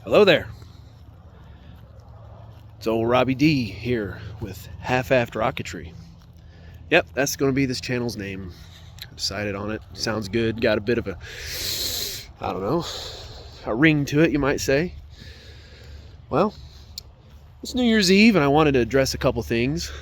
Hello there. It's old Robbie D here with Half Aft Rocketry. Yep, that's going to be this channel's name. I decided on it. Sounds good. Got a bit of I don't know, a ring to it, you might say. Well, it's New Year's Eve and I wanted to address a couple things.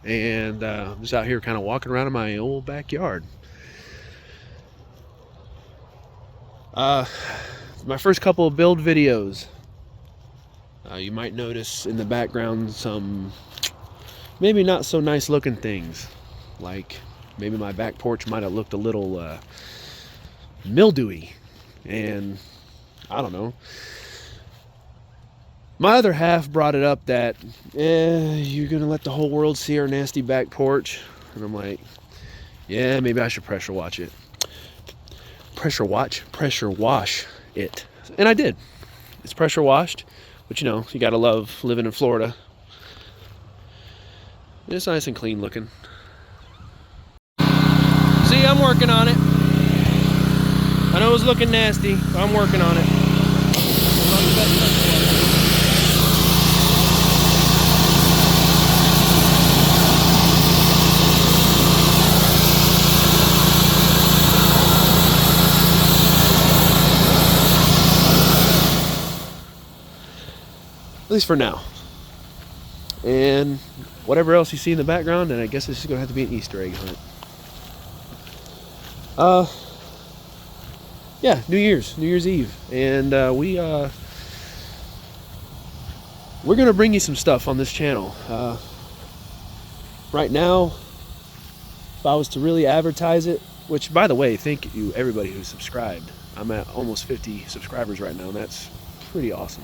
And I'm just out here kind of walking around in my old backyard. My first couple of build videos. You might notice in the background some maybe not so nice looking things, like maybe my back porch might have looked a little mildewy, and I don't know. My other half brought it up that you're gonna let the whole world see our nasty back porch, and I'm like, yeah, maybe I should pressure wash it, and I did. It's pressure washed. But you know, you gotta love living in Florida. It's nice and clean looking. See, I'm working on it. I know it was looking nasty, but I'm working on it. At least for now. And whatever else you see in the background, and I guess this is gonna have to be an Easter egg hunt. Yeah, New Year's Eve, and we're gonna bring you some stuff on this channel. Right now, if I was to really advertise it, which by the way, thank you everybody who subscribed. I'm at almost 50 subscribers right now, and that's pretty awesome.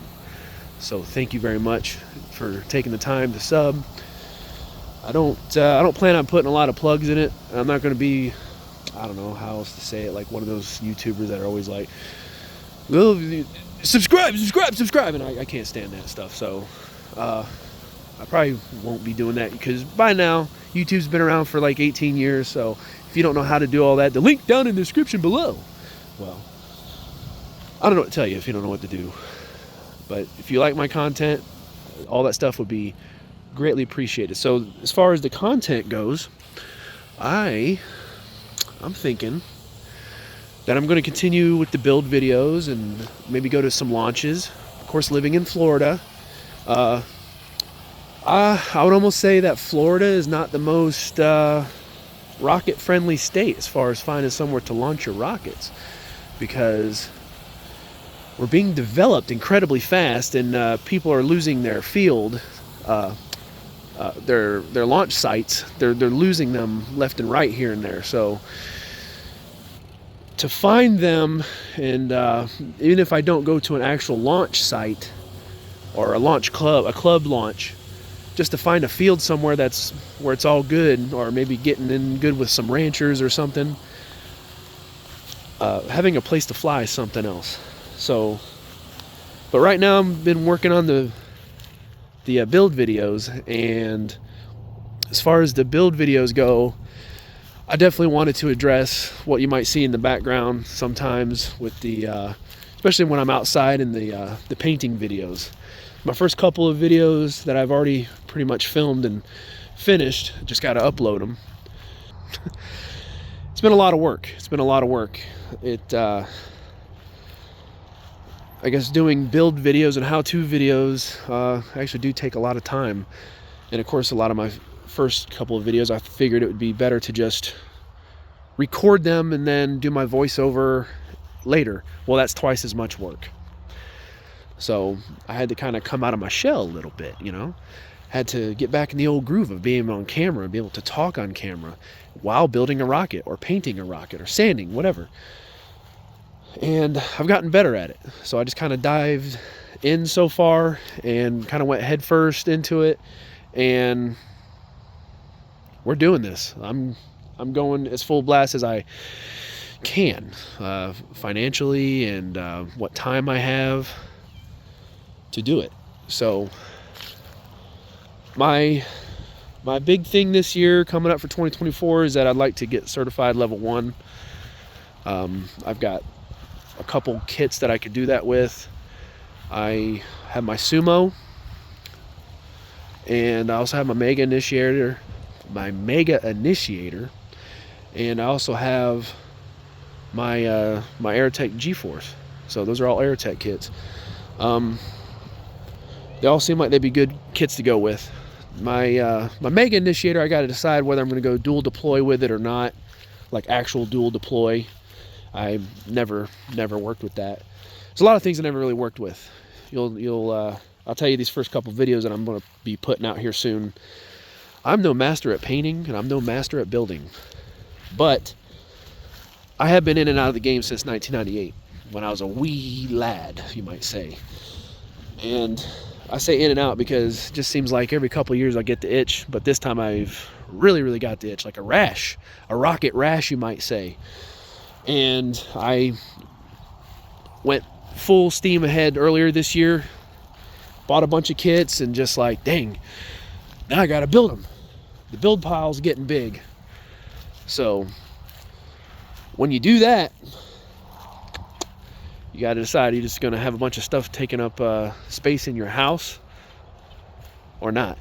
So thank you very much for taking the time to sub. I don't plan on putting a lot of plugs in it. I'm not going to be, I don't know how else to say it, like one of those YouTubers that are always like, well, subscribe, and I can't stand that stuff. So I probably won't be doing that, because by now YouTube's been around for like 18 years. So if you don't know how to do all that, the link down in the description below. Well, I don't know what to tell you if you don't know what to do. But if you like my content, all that stuff would be greatly appreciated. So as far as the content goes, I'm thinking that I'm going to continue with the build videos and maybe go to some launches. Of course, living in Florida, I would almost say that Florida is not the most rocket-friendly state as far as finding somewhere to launch your rockets, because we're being developed incredibly fast, and people are losing their field, their launch sites. They're losing them left and right here and there. So to find them, and even if I don't go to an actual launch site or a club launch, just to find a field somewhere that's where it's all good, or maybe getting in good with some ranchers or something, having a place to fly is something else. So, but right now I've been working on the build videos, and as far as the build videos go, I definitely wanted to address what you might see in the background sometimes with the, especially when I'm outside in the painting videos. My first couple of videos that I've already pretty much filmed and finished, just got to upload them. It's been a lot of work. I guess doing build videos and how-to videos actually do take a lot of time. And of course, a lot of my first couple of videos, I figured it would be better to just record them and then do my voiceover later. Well, that's twice as much work. So I had to kind of come out of my shell a little bit, you know. Had to get back in the old groove of being on camera and be able to talk on camera while building a rocket or painting a rocket or sanding, whatever. And I've gotten better at it. So I just kind of dived in so far and kind of went head first into it, and we're doing this. I'm going as full blast as I can, financially, and what time I have to do it. So my big thing this year coming up for 2024 is that I'd like to get certified level 1. I've got a couple kits that I could do that with. I have my Sumo, and I also have my Mega Initiator, and I also have my my Aerotech G-Force. So those are all Aerotech kits. They all seem like they'd be good kits to go with. My Mega Initiator, I got to decide whether I'm going to go dual deploy with it or not, like actual dual deploy. I never worked with that. There's a lot of things I never really worked with. I'll tell you these first couple videos that I'm going to be putting out here soon. I'm no master at painting, and I'm no master at building, but I have been in and out of the game since 1998, when I was a wee lad, you might say. And I say in and out because it just seems like every couple of years I get the itch, but this time I've really got the itch, like a rash, a rocket rash, you might say. And I went full steam ahead earlier this year, bought a bunch of kits, and just like, dang, now I gotta build them. The build pile's getting big. So when you do that, you got to decide, you're just going to have a bunch of stuff taking up space in your house or not.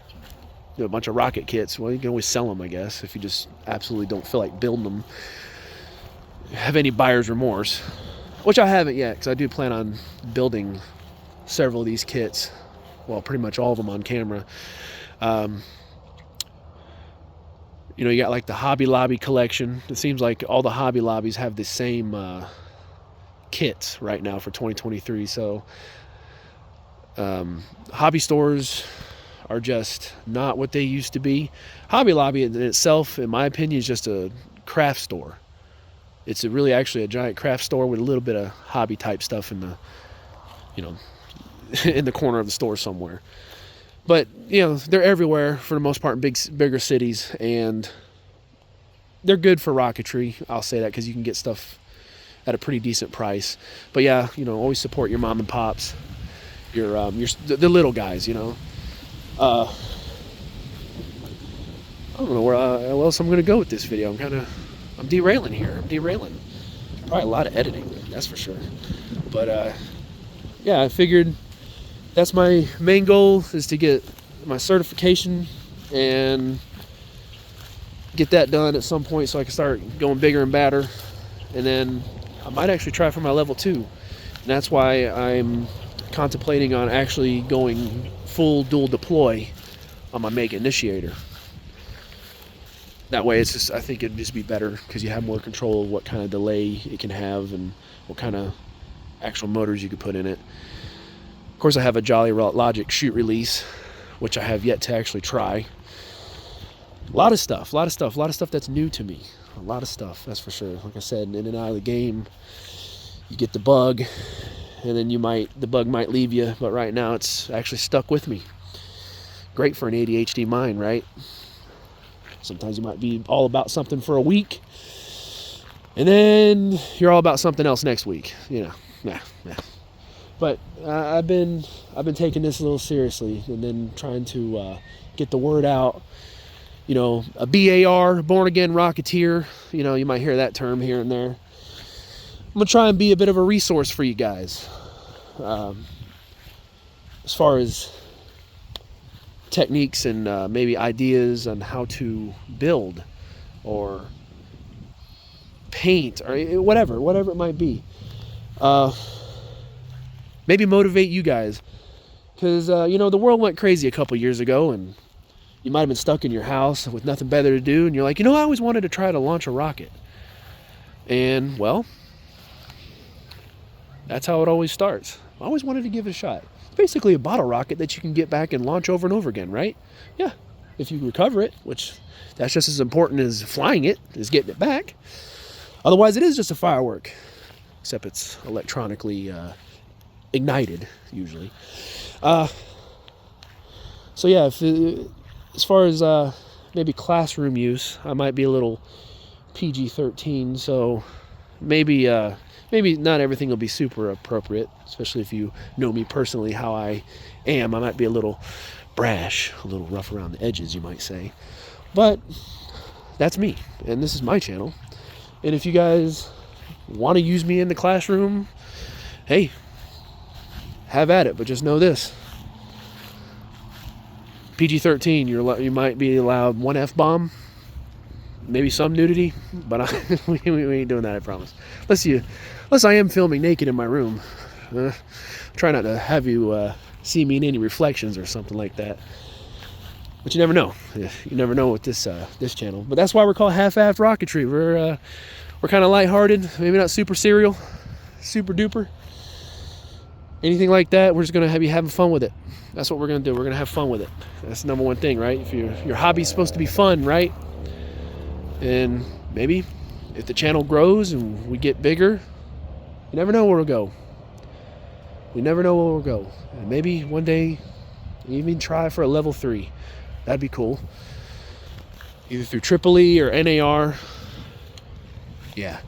You know, a bunch of rocket kits. Well, you can always sell them, I guess, if you just absolutely don't feel like building them. Have any buyer's remorse, which I haven't yet, because I do plan on building several of these kits. Well, pretty much all of them on camera. You know, you got like the Hobby Lobby collection. It seems like all the Hobby Lobbies have the same kits right now for 2023. So hobby stores are just not what they used to be. Hobby Lobby in itself, in my opinion, is just a craft store. It's really actually a giant craft store with a little bit of hobby type stuff in the, you know, in the corner of the store somewhere. But, you know, they're everywhere for the most part in bigger cities, and they're good for rocketry. I'll say that because you can get stuff at a pretty decent price. But yeah, you know, always support your mom and pops, the little guys, you know. I don't know where else I'm going to go with this video. I'm derailing here. Probably a lot of editing, that's for sure. But yeah, I figured that's my main goal, is to get my certification and get that done at some point so I can start going bigger and badder. And then I might actually try for my level 2. And that's why I'm contemplating on actually going full dual deploy on my Mega Initiator. That way, it's just, I think it'd just be better because you have more control of what kind of delay it can have and what kind of actual motors you could put in it. Of course, I have a Jolly Logic shoot release, which I have yet to actually try. A lot of stuff that's new to me. A lot of stuff, that's for sure. Like I said, in and out of the game, you get the bug, and then the bug might leave you, but right now it's actually stuck with me. Great for an ADHD mind, right? Sometimes you might be all about something for a week, and then you're all about something else next week. You know, nah. But I've been taking this a little seriously, and then trying to get the word out. You know, a BAR, born again rocketeer. You know, you might hear that term here and there. I'm gonna try and be a bit of a resource for you guys, as far as techniques and maybe ideas on how to build or paint or whatever it might be. Maybe motivate you guys, because you know, the world went crazy a couple years ago, and you might have been stuck in your house with nothing better to do, and you're like, you know, I always wanted to try to launch a rocket. And well, that's how it always starts. I always wanted to give it a shot. It's basically a bottle rocket that you can get back and launch over and over again, right? Yeah, if you recover it, which that's just as important as flying it, is getting it back. Otherwise, it is just a firework, except it's electronically ignited, usually. So yeah, as far as maybe classroom use, I might be a little PG-13, so maybe not everything will be super appropriate, especially if you know me personally, how I am. I might be a little brash, a little rough around the edges, you might say. But that's me, and this is my channel. And if you guys want to use me in the classroom, hey, have at it. But just know this: PG-13. You might be allowed one F-bomb, maybe some nudity, but we ain't doing that, I promise. Unless I am filming naked in my room. Try not to have you see me in any reflections or something like that. But you never know. You never know with this channel. But that's why we're called Half Aft Rocketry. We're kind of lighthearted, maybe not super serial, super duper, anything like that. We're just gonna be having fun with it. That's what we're gonna do. We're gonna have fun with it. That's the number one thing, right? If your hobby's supposed to be fun, right? And maybe if the channel grows and we get bigger, you never know where it'll go. We never know where we'll go. And maybe one day even try for a level 3. That'd be cool. Either through Triple E or NAR. Yeah.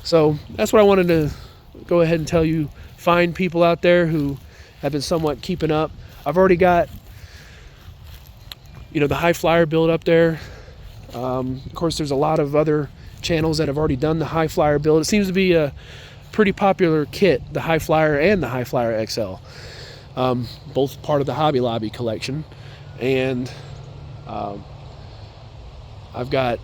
So that's what I wanted to go ahead and tell you. Find people out there who have been somewhat keeping up. I've already got, the high flyer build up there. Of course, there's a lot of other channels that have already done the high flyer build. It seems to be a pretty popular kit, the high flyer and the high flyer XL. Both part of the Hobby Lobby collection. And I've got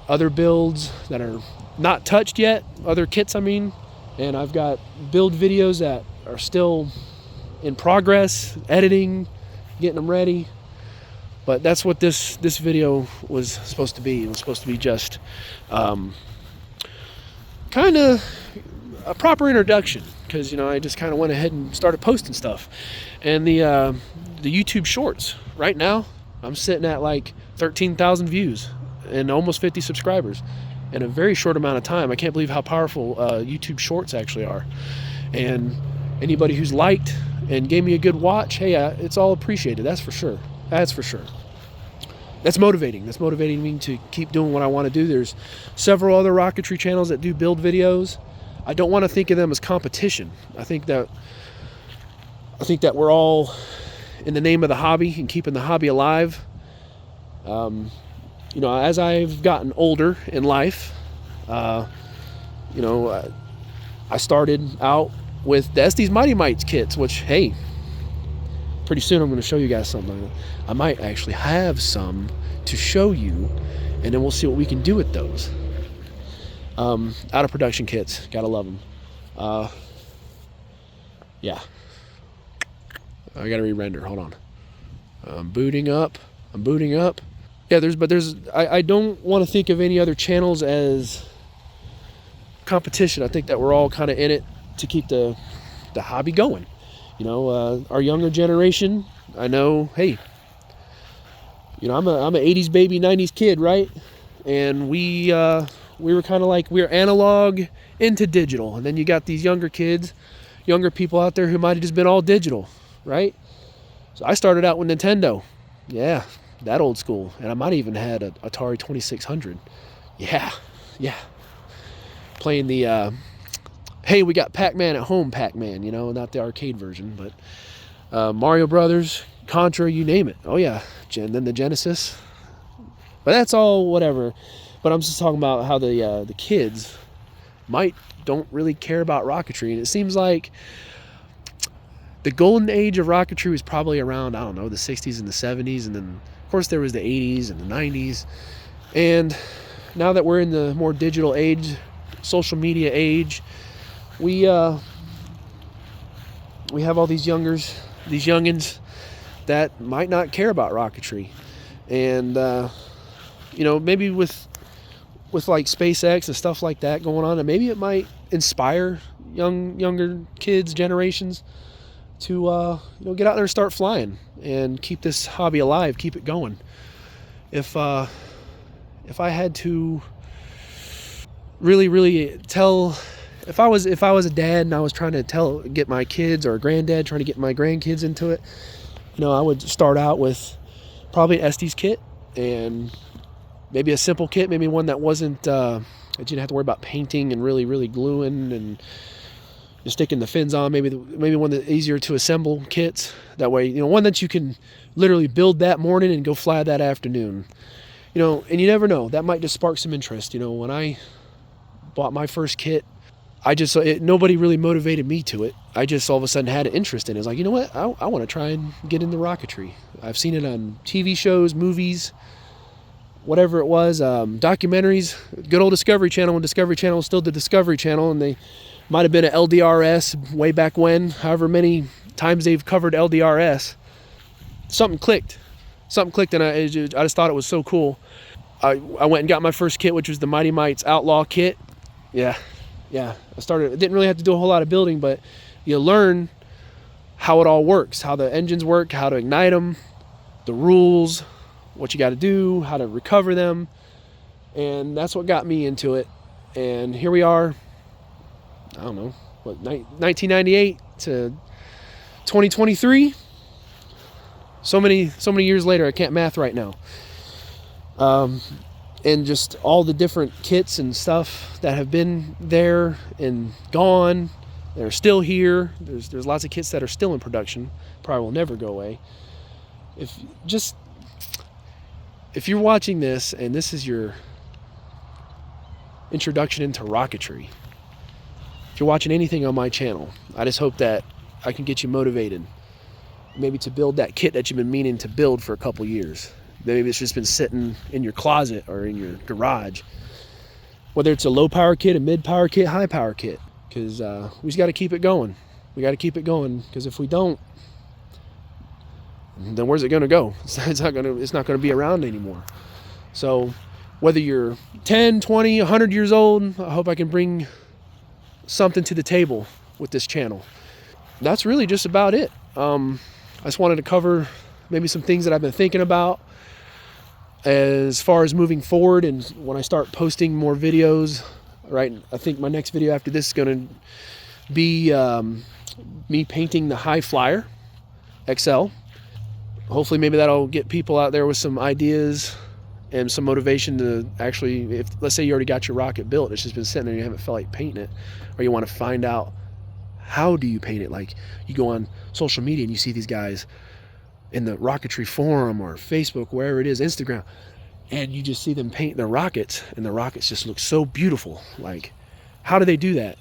other builds that are not touched yet, other kits I mean, and I've got build videos that are still in progress, editing, getting them ready. But that's what this video was supposed to be. It was supposed to be just kind of a proper introduction, because I just kind of went ahead and started posting stuff. And the YouTube shorts right now, I'm sitting at like 13,000 views and almost 50 subscribers in a very short amount of time. I can't believe how powerful YouTube shorts actually are. And anybody who's liked and gave me a good watch, hey, it's all appreciated. That's for sure. That's for sure. That's motivating. That's motivating me to keep doing what I want to do. There's several other rocketry channels that do build videos. I don't want to think of them as competition. I think that we're all in the name of the hobby and keeping the hobby alive. As I've gotten older in life, I started out with the Estes Mighty Mites kits, which, hey, pretty soon I'm going to show you guys something. I might actually have some to show you, and then we'll see what we can do with those. Out of production kits, gotta love them. Yeah, I gotta re-render. Hold on. I'm booting up. Yeah, I don't want to think of any other channels as competition. I think that we're all kind of in it to keep the hobby going. Our younger generation, I know, hey, I'm a 80s baby, 90s kid, right? And we were kind of like, we're analog into digital. And then you got these younger people out there who might have just been all digital, right? So I started out with Nintendo. Yeah, that old school. And I might even had an Atari 2600. Yeah. Playing the, hey, we got Pac-Man at home Pac-Man, not the arcade version, but Mario Brothers, Contra, you name it. Oh yeah, then the Genesis. But that's all whatever. But I'm just talking about how the kids don't really care about rocketry. And it seems like the golden age of rocketry was probably around, I don't know, the 60s and the 70s. And then, of course, there was the 80s and the 90s. And now that we're in the more digital age, social media age, we have all these youngins that might not care about rocketry. And, maybe with like SpaceX and stuff like that going on, and maybe it might inspire younger kids, generations to get out there and start flying and keep this hobby alive, keep it going. If I had to really tell, if I was a dad and I was trying to get my kids, or a granddad trying to get my grandkids into it, I would start out with probably an Estes kit, and maybe a simple kit, maybe one that wasn't that you didn't have to worry about painting and really gluing and just sticking the fins on. Maybe one that's easier to assemble kits. That way, one that you can literally build that morning and go fly that afternoon. And you never know, that might just spark some interest. When I bought my first kit, nobody really motivated me to it. I just all of a sudden had an interest in it. It's like, you know what? I want to try and get into rocketry. I've seen it on TV shows, movies, whatever it was, documentaries. Good old Discovery Channel, when Discovery Channel was still the Discovery Channel, and they might have been at LDRS way back when. However many times they've covered LDRS, something clicked. And I just thought it was so cool. I went and got my first kit, which was the Mighty Mites Outlaw kit. Yeah. I didn't really have to do a whole lot of building, but you learn how it all works, how the engines work, how to ignite them, the rules, what you got to do, how to recover them. And that's what got me into it. And here we are, I don't know, 1998 to 2023. So many years later, I can't math right now. And just all the different kits and stuff that have been there and gone, they're still here. There's lots of kits that are still in production, probably will never go away. If you're watching this and this is your introduction into rocketry, if you're watching anything on my channel, I just hope that I can get you motivated, maybe to build that kit that you've been meaning to build for a couple years. Maybe it's just been sitting in your closet or in your garage. Whether it's a low power kit, a mid power kit, high power kit, because we just got to keep it going. We got to keep it going, because if we don't, then where's it going to go? It's not going to be around anymore. So whether you're 10, 20, 100 years old, I hope I can bring something to the table with this channel. That's really just about it. I just wanted to cover maybe some things that I've been thinking about as far as moving forward, and when I start posting more videos, right? I think my next video after this is going to be me painting the High Flyer XL. Hopefully maybe that'll get people out there with some ideas and some motivation to actually, if let's say you already got your rocket built, it's just been sitting there and you haven't felt like painting it, or you want to find out how do you paint it. Like, you go on social media and you see these guys in the rocketry forum or Facebook, wherever it is, Instagram, and you just see them paint their rockets, and the rockets just look so beautiful. Like, how do they do that?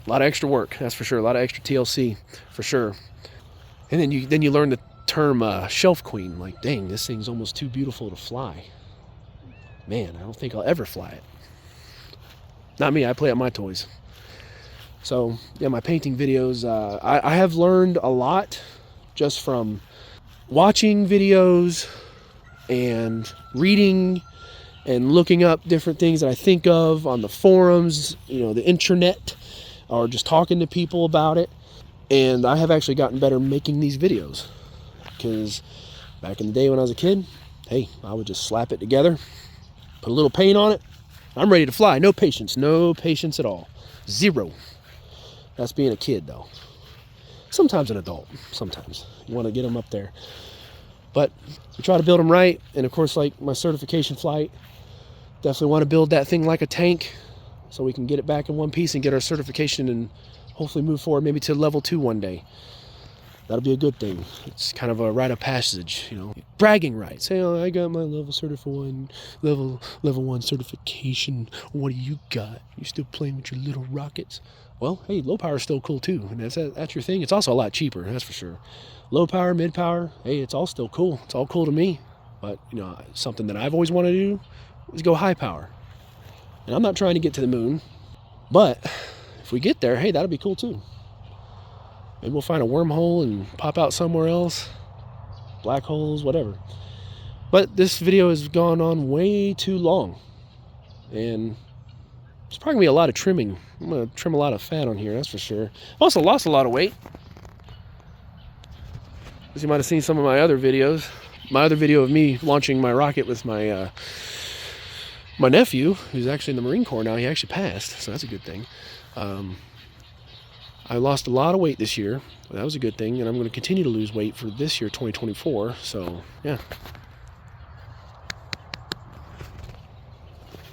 A lot of extra work, that's for sure. A lot of extra TLC, for sure. And then you learn the term shelf queen. Like, dang, this thing's almost too beautiful to fly. Man, I don't think I'll ever fly it. Not me, I play at my toys. So yeah, my painting videos, I have learned a lot just from watching videos and reading and looking up different things that I think of on the forums, the intranet, or just talking to people about it. And I have actually gotten better making these videos, because back in the day when I was a kid, hey, I would just slap it together, put a little paint on it, I'm ready to fly. No patience at all. Zero. That's being a kid, though. Sometimes an adult. Sometimes you want to get them up there, but we try to build them right. And of course, like my certification flight, definitely want to build that thing like a tank, so we can get it back in one piece and get our certification, and hopefully move forward maybe to level 2 one day. That'll be a good thing. It's kind of a rite of passage, bragging rights. Hey, I got my level 1 certification. What do you got? You still playing with your little rockets? Well, hey, low power is still cool too, and that's your thing. It's also a lot cheaper, that's for sure. Low power, mid power, hey, it's all still cool. It's all cool to me. But something that I've always wanted to do is go high power. And I'm not trying to get to the moon, but if we get there, hey, that'll be cool too. Maybe we'll find a wormhole and pop out somewhere else. Black holes, whatever. But this video has gone on way too long, and it's probably going to be a lot of trimming. I'm going to trim a lot of fat on here, that's for sure. I've also lost a lot of weight, as you might have seen some of my other videos. My other video of me launching my rocket with my my nephew, who's actually in the Marine Corps now. He actually passed, so that's a good thing. I lost a lot of weight this year. That was a good thing, and I'm going to continue to lose weight for this year, 2024. So yeah,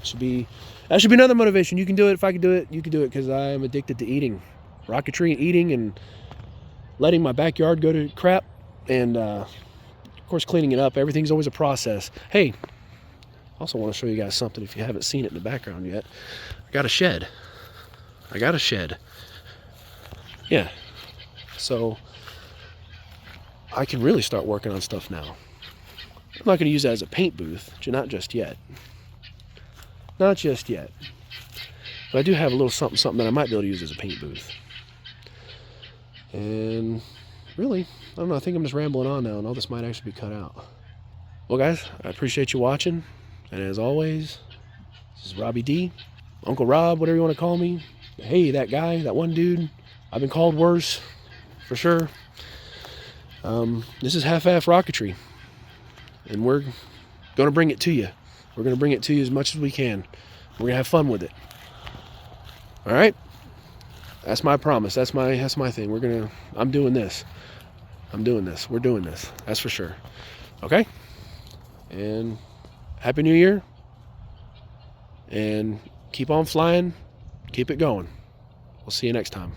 that should be another motivation. You can do it. If I can do it, you can do it, because I am addicted to eating, rocketry, and eating, and letting my backyard go to crap, and of course cleaning it up. Everything's always a process. Hey, I also want to show you guys something if you haven't seen it in the background yet. I got a shed. I got a shed. Yeah. So I can really start working on stuff now. I'm not going to use that as a paint booth, not just yet. Not just yet. But I do have a little something that I might be able to use as a paint booth. And really, I don't know, I think I'm just rambling on now, and all this might actually be cut out. Well, guys, I appreciate you watching. And as always, this is Robbie D, Uncle Rob, whatever you want to call me. Hey, that guy, that one dude. I've been called worse, for sure. This is Half Aft Rocketry. And we're going to bring it to you. We're going to bring it to you as much as we can. We're going to have fun with it. All right? That's my promise. That's my thing. I'm doing this. I'm doing this. We're doing this. That's for sure. Okay? And Happy New Year. And keep on flying. Keep it going. We'll see you next time.